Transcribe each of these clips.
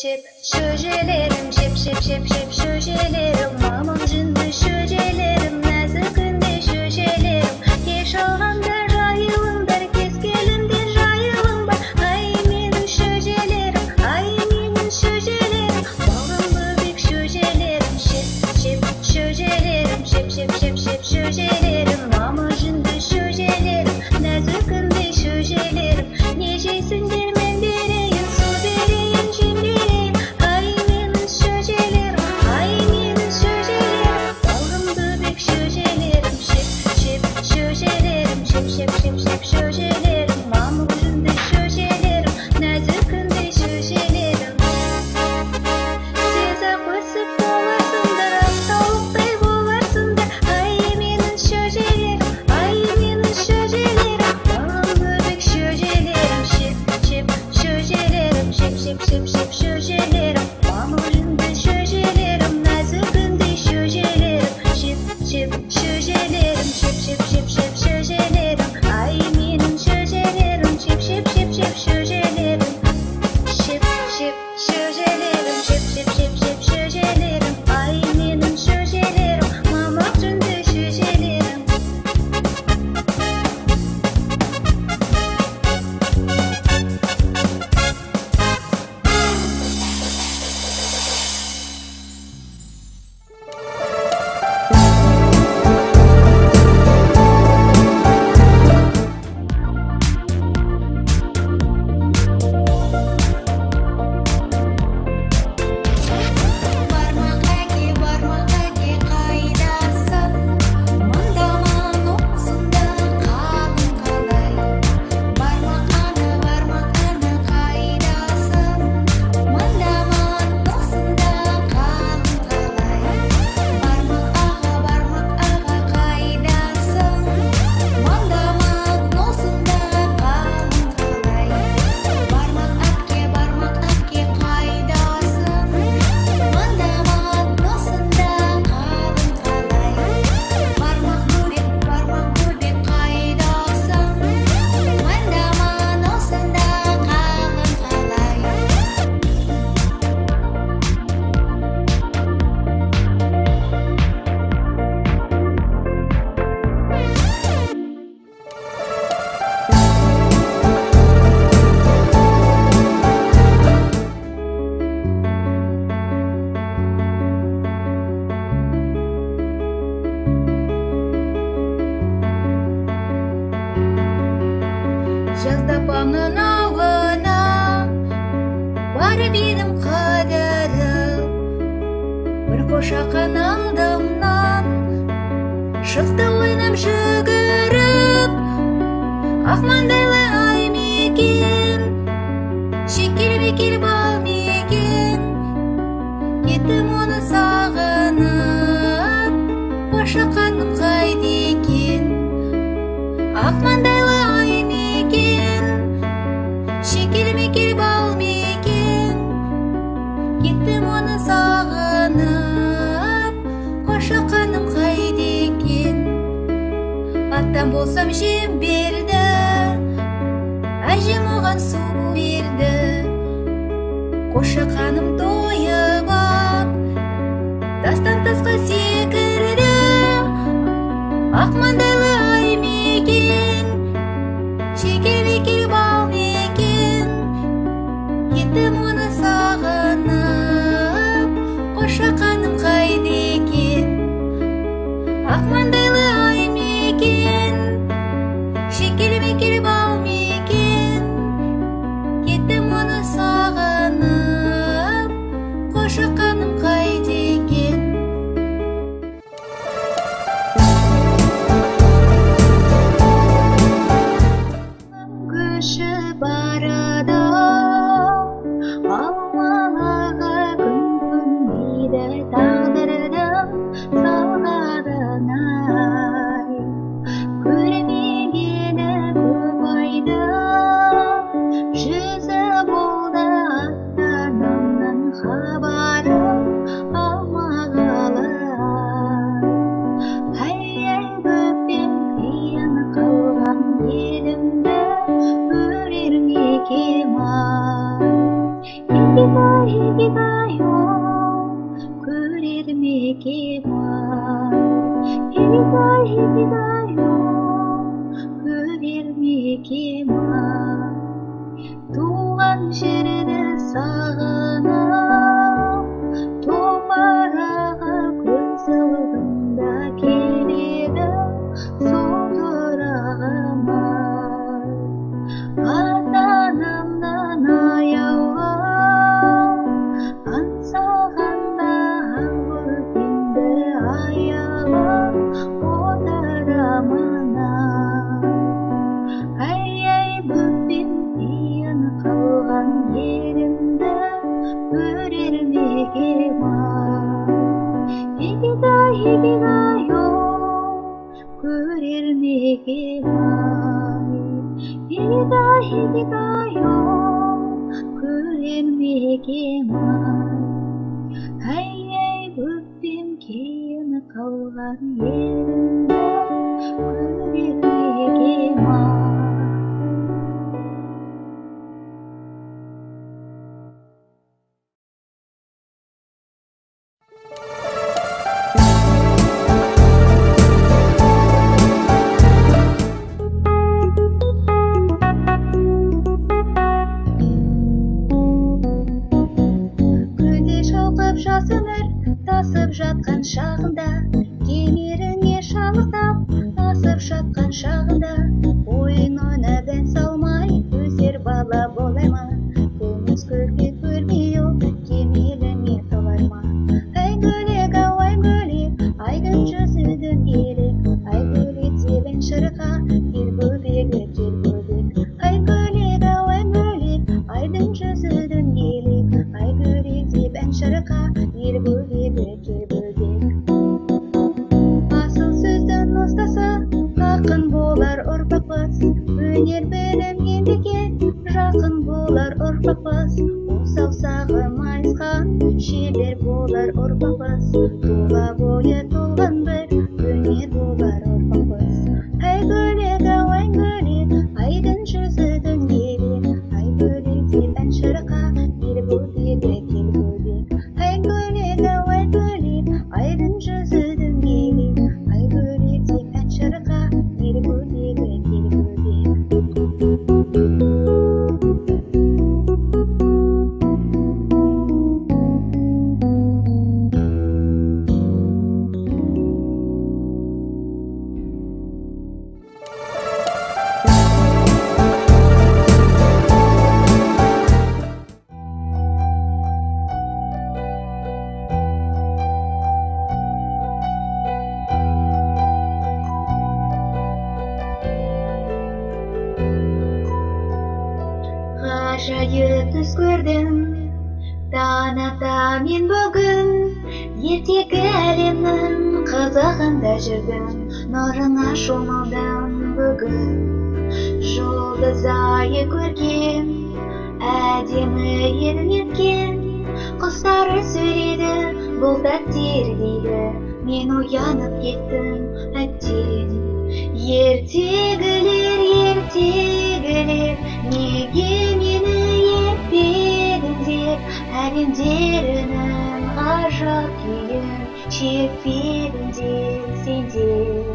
şip şöjelerim şip şip şip şip şöjelerim mamamcındı şöjelerim nazikinde şöjelerim keş alganda jayılımdır keskelimde jayılım var ay menin şöjelerim ay menin şöjelerim bağımlı bek şöjelerim şip şip şöjelerim şip şip şip şip şöjelerim mamamcındı şöjelerim nazikinde şöjelerim neceysin dermen vereyim su vereyim cim vereyim ay menin şöjelerim ay menin şöjelerim bağımlı bek şöjelerim şip şip şöjelerim şip şip şip şip şöjelerim mamamcındı şöjelerim nazikinde şöjelerim size kısıp olasındır tavukтай bolarsındır ay menin şöjelerim ay menin şöjelerim bağımlı bek şöjelerim şip şip şöjelerim şip şip şip şip şöjelerim mamamcındı şöjelerim nazikinde şöjelerim şip şip şöjelerim şip şip şip şip şöjelerim ay menin şöjelerim şip şip şip şip şöjelerim şip şip şöjelerim şip şip şip şip şöjelerim ay menin şöjelerim mamamcındı şöjelerim Бармак әке қайдасың маңдаман оқсында қалың қалай бармақ ана қайдасың маңдаман оқсында қалың қалай бармақ аға қайдасың маңдаман оқсында қалың қалай бармақ әпке қайдасың маңдаман оқсында қалың қалай бармақ бөбек қайдасың маңдаман оқсында қалың қалай Жаздапаңның ауына барып едім қадырым бір қошақан алдымнан шықты ойнап жүгіріп ақ маңдайлы ай мекен шекел бекел бал мекен кеттім оны сағынып қошақаным қайда екен ақ маңдайлы ай мекен шекел мекел бал мекен кеттім оны сағынып қошақаным қайда екен аттан болсам жем берді әжем оған су берді қошақаным тойып ап тастан тасқа секірді ақ маңдайлы ай мекен шекел бекел бал мекен кеттім оны сағынып қошақаным қайда екен ақ маңдайлы ай мекен шекел бекел бал мекен кеттім оны сағынып қошақаным қайда екен күші барады алмалыға күн көнбейді тағдырдың салғанын-ай көрмегені көп айды жүзі болды ата-анамның хабарын алмағалы-ай ай көктем қиын қылған елімді өрер мекем-ай Hikdayo Көрермеке ма Туған жерді сағынып Топараға көз алдымда келеді сол тұрағыма Ата-анамнан аяулы аңсағанда көкемді аялап отырамына Ай-ай бөппен тиын қалған елімді көрермеке ма Хикидайо көрермеке ма Хикидайо көрермеке ма Ай-ай бөппен кейін қалған елімді көрермеке ма Жас өмір тасып жатқан шағында кемеріне шалықтап асып жатқан шағында ойын ойнап ән салмай өсер бала болай ма көміс көрге көрмей ол кемеліме толар ма ай гөлек ау ай гөлек айдың жүзі дөңгелек ай гөлек тебен шырқа кел бөбегі кел бөбек ай гөлек ау ай гөлек айдың жүзі дөңгелек ай гөлек тебен шырқа кел бөбегі кел бөбек асыл сөздің ұстаса ақын болар ұрпақпыз өнер білім еңбекке жақын болар ұрпақпыз саусағы майысқан шебер болар ұрпақпыз тұла бойы толған бір өнер болар ұрпақпыз ай гөлек ау ай гөлек айдың жүзі дөңгелек ай гөлек деп ән шырқа кел бөбегі кел бөбек ай гөлек ау ай гөлек айдың жүзі дөңгелек ай гөлек деп ән шырқа кел бөбегі кел бөбек Ғажайып түс көрдім таң ата мен бүгін ертегі әлемнің қызығында жүрдім нұрына шомылдым бүгін жұлдыз айы көркем әдемі ернеткен құстары сөйледі бұлттар тербейді мен оянып кеттім әттең ертегілер ертегілер неге мені ертпедіңдер әлемдерінің ғажап күйін шертпедіңдер сендер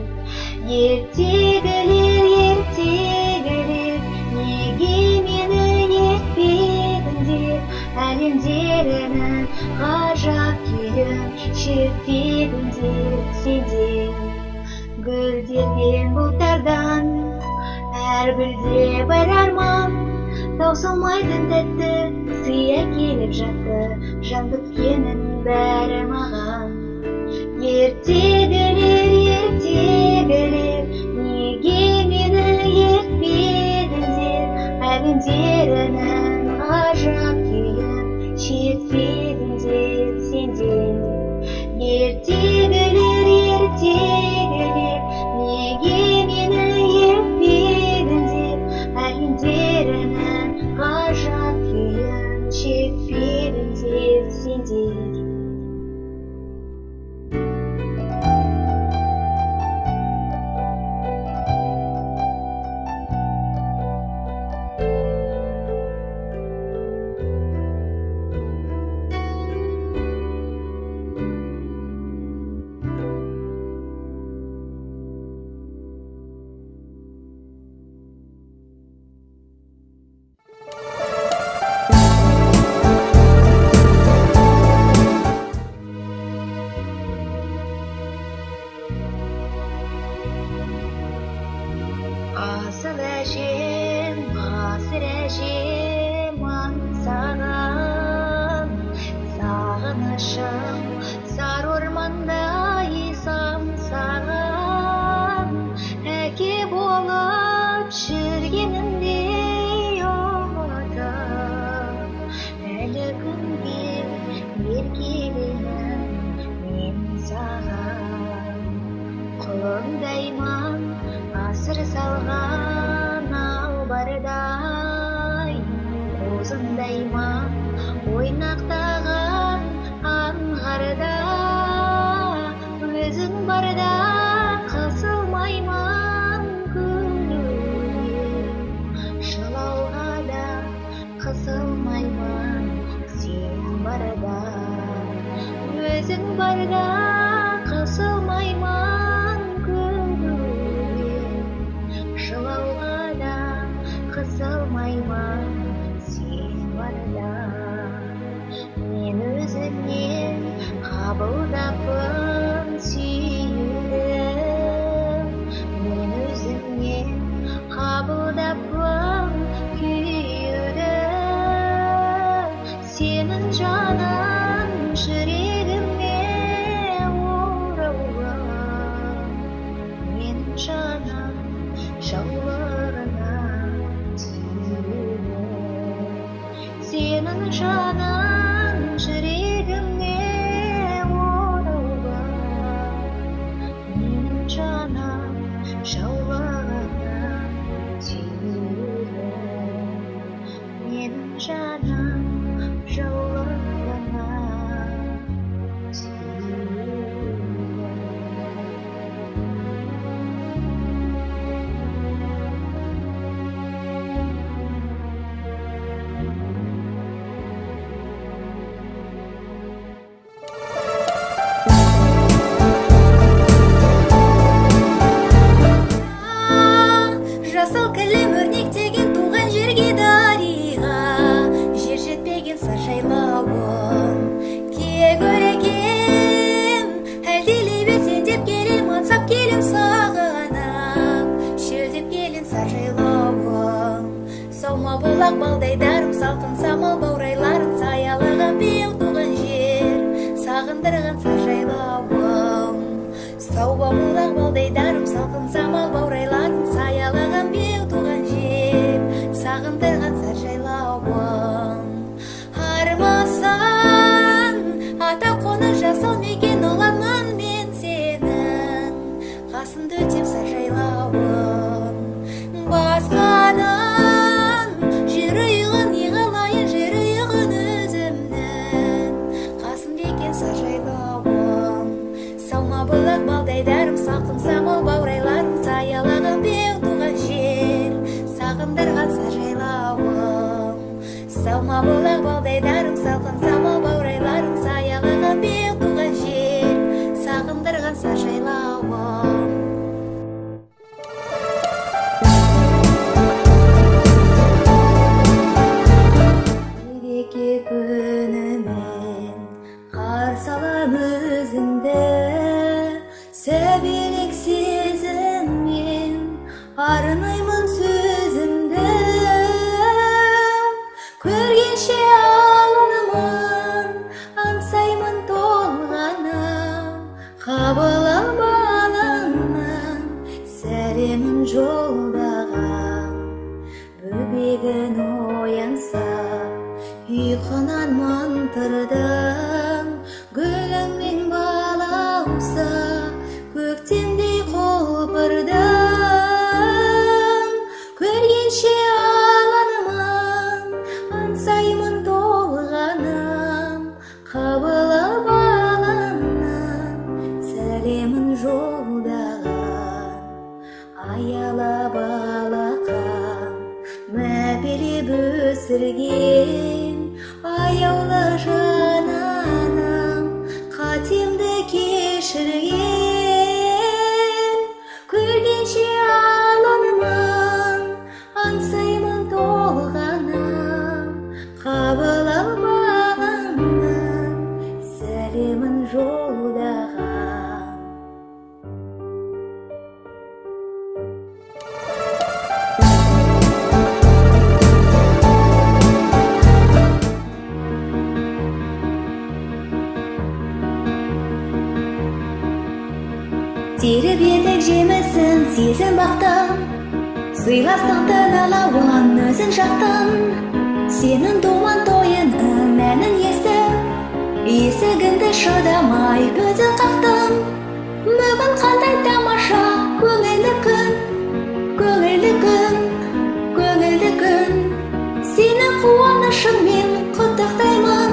ертегілер ертегілер неге мені ертпедіңдер әлемдерінің ғажап күйін шертпедіңдер сендер гүлдерген бұлттардан әр гүлде бар арман таусылмайтын тәтті сый әкеліп жатты жан біткеннің бәрі маған ертегілер ертегілер неге мені ертпедіңдер әлемдерінің ғажап күйін шертпедіңдер сендер ертегілер ертегілер неге мені ертпедіңдер әлемдерінің ғажап күйін шертпедіңдер сендер өзің барда қысылмаймын күлуге, жылауға да қысылмаймын сен барда. Мен өзіңнен қабылдаппын сүюді, мен өзіңнен қабылдаппын күйюді. Сенің жаның жүрегіме орауға, менің жаным жаулығына тиюді. Сенің жаның жүрегіме орауға, менің жаным жаулығына тиюді. Менің жаным жаулығына тиюді. Жасыл кілем өрнектеген туған жерге дариға, жер жетпеген сыр жайлауым. Көрекем, әлдилей берсен деп келем, аңсап келем сағынып, шөлдеп келем сар жайлауым. Саuma бұлақ балдайдарым, салқын самал баурайларың, саялығын беу туған жер, сағындырған сар жайлауым. Саuma бұлақ балдайдарым, салқын самал баурайларың, саялығын беу туған жер, сағындырған сар жайлауым. Армасан ата қоны жасыл мекен оламын мен сенің, қасында өтем сар жайлауым. Басқаның жүрегін иғалайын, жүрегін өзімнің, қасым бекен сар жайлауым. Саuma бұлақ балдайдарым, салқын самал баурайларың, саялығын беу туған жер, сағындырған сар жайлауым. Саuma бұлақ балдайдарым, салқын самал баурайларың, саялығын беу туған жер, сағындырған сар жайлауым. Мереке күнімен қарсы алам өзіңді, сәбилік сезіммен арнаймын сөзімді. Көргенше алынымын, аңсаймын толғанып, қабыл ал балыңның сәлемін жолдаған. Бөбегін оянса, ұйқынан мантырдың, гүліңмен балауса, көктемдей құлпырдың. Көргенше алынымын, аңсаймын толғанып, қабыл ал балыңның сәлемін жолдаған. Аялап алақан, мәпелеп өсірген, аяулы жананым, қатемді кешірген. Көргенше алынымын, аңсаймын толғанып, қабыл ал балыңның сәлемін жолдаған. Теріп етік жемісін сезім бақтым, сыйластықтың алауын өзің жақтың. Сенің туған тойының мәнін естіп, есігіңді шыдамай көзін қақтым. Бүгін қандай тамаша көңілді күн, көңілді күн, көңілді күн. Сені қуанышыңмен құттықтаймын,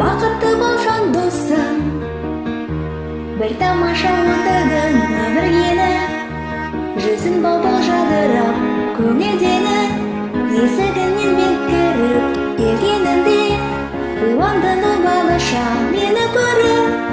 бақытты бол жан досым. Бір тамаша отығын өміргені, жүзін бал-бал жадырап көңілдені. Есігінен мен кіріп келгенімде, қуандың ол балаша мені көріп.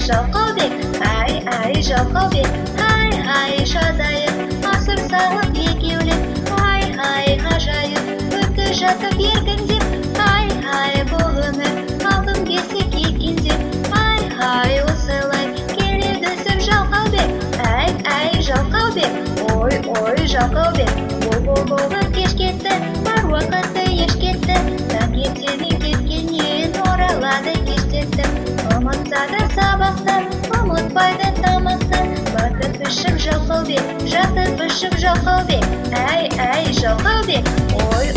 жалқаубек, ай, жалқаубек. Ай, жазайық, асыр салып екеулеп. Ай, ғажайып, өтті жатып еркіндеп. Ай, бұл өмір, алдым кесек екендеп. Ай, осылай, келеді өсіп жалқаубек. Ай, жалқаубек, ой, жалқаубек. Бұл кеш кетті, бар уақыты еш кетті. Таңертемен кеткеннен оралады кештетіп. Ұмытса да сабақты, ұмытпайды тамақты. Батып ішіп жалқаубек, жатып ішіп жалқаубек. Ай, жалқаубек, ой,